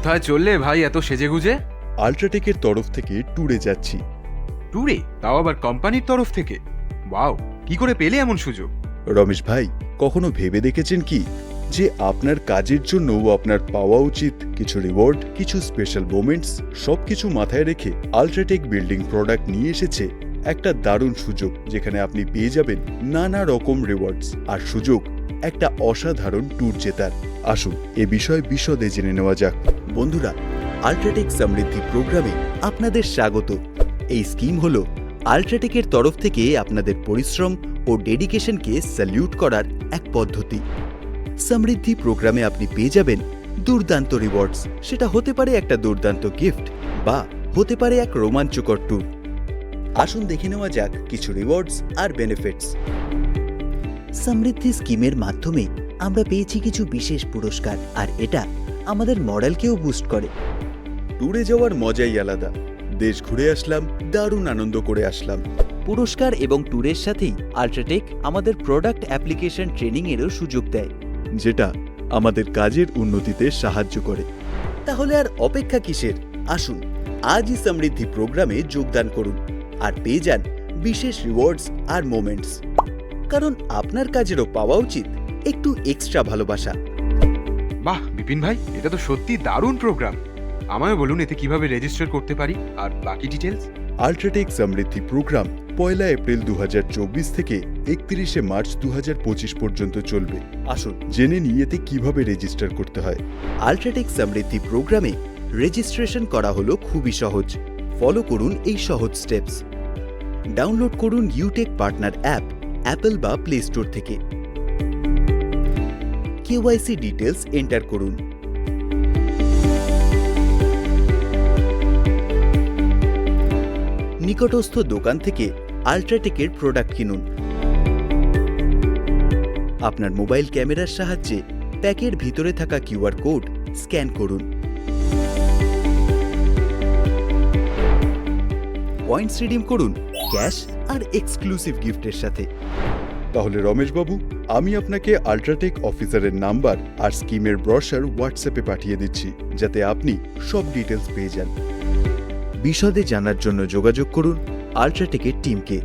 কোথায় চললে ভাই এত সেজেগুজে? আল্ট্রাটেকের তরফ থেকে ট্যুরে যাচ্ছি। ট্যুরে? তাও আবার কোম্পানির তরফ থেকে? ওয়াও, কি করে পেলে এমন সুযোগ? রমেশ ভাই, কখনো ভেবে দেখেছেন কি যে আপনার কাজের জন্য আপনার পাওয়া উচিত কিছু রিওয়ার্ড, কিছু স্পেশাল মোমেন্টস? সবকিছু মাথায় রেখে আল্ট্রাটেক বিল্ডিং প্রোডাক্ট নিয়ে এসেছে একটা দারুণ সুযোগ, যেখানে আপনি পেয়ে যাবেন নানা রকম রিওয়ার্ডস আর সুযোগ একটা অসাধারণ ট্যুর জেতার। আসুন এ বিষয়ে বিশদে জেনে নেওয়া যাক। বন্ধুরা, আল্ট্রাটেক সমৃদ্ধি প্রোগ্রামে আপনাদের স্বাগত। এই স্কিম হলো আল্ট্রাটেকের তরফ থেকে আপনাদের পরিশ্রম ও ডেডিকেশনকে স্যালিউট করার এক পদ্ধতি। সমৃদ্ধি প্রোগ্রামে আপনি পেয়ে যাবেন দুর্দান্ত রিওয়ার্ডস। সেটা হতে পারে একটা দুর্দান্ত গিফট বা হতে পারে এক রোমাঞ্চকর ট্যুর। আসুন দেখে নেওয়া যাক কিছু রিওয়ার্ডস আর বেনিফিটস। সমৃদ্ধি স্কিমের মাধ্যমে আমরা পেয়েছি কিছু বিশেষ পুরস্কার, আর এটা আমাদের মরালকেও বুস্ট করে। ট্যুরে যাওয়ার মজাই আলাদা। দেশ ঘুরে আসলাম, দারুণ আনন্দ করে আসলাম। পুরস্কার এবং ট্যুরের সাথেই আল্ট্রাটেক আমাদের প্রোডাক্ট অ্যাপ্লিকেশন ট্রেনিংয়েরও সুযোগ দেয়, যেটা আমাদের কাজের উন্নতিতে সাহায্য করে। তাহলে আর অপেক্ষা কিসের? আসুন আজই সমৃদ্ধি প্রোগ্রামে যোগদান করুন আর পেয়ে যান বিশেষ রিওয়ার্ডস আর মোমেন্টস। কারণ আপনার কাজেরও পাওয়া উচিত একটু এক্সট্রা ভালোবাসা। বাহ বিপিন ভাই, এটা তো সত্যি দারুণ প্রোগ্রাম। আমায় বলুন এতে কিভাবে রেজিস্টার করতে পারি আর বাকি ডিটেলস। আল্ট্রাটেক সমৃদ্ধি প্রোগ্রাম 1 এপ্রিল 2024 থেকে 31 মার্চ 2025 পর্যন্ত চলবে। আসুন জেনে নিই এতে কিভাবে রেজিস্টার করতে হয়। আল্ট্রাটেক সমৃদ্ধি প্রোগ্রামে রেজিস্ট্রেশন করা হলো খুবই সহজ। ফলো করুন এই সহজ স্টেপস। ডাউনলোড করুন ইউটেক পার্টনার অ্যাপ অ্যাপল বা প্লে স্টোর থেকে। কেওয়াইসি ডিটেলস এন্টার করুন। নিকটস্থ দোকান থেকে আল্ট্রাটেকের প্রোডাক্ট কিনুন। আপনার মোবাইল ক্যামেরার সাহায্যে প্যাকের ভিতরে থাকা কিউআর কোড স্ক্যান করুন। পয়েন্টস রিডিম করুন ক্যাশ আর এক্সক্লুসিভ গিফটের সাথে। তাহলে রমেশবাবু, আমি আপনাকে আল্ট্রাটেক অফিসারের নাম্বার আর স্কিমের ব্রোশার হোয়াটসঅ্যাপে পাঠিয়ে দিচ্ছি, যাতে আপনি সব ডিটেলস পেয়ে যান। বিশদে জানার জন্য যোগাযোগ করুন আল্ট্রাটেকের টিমকে।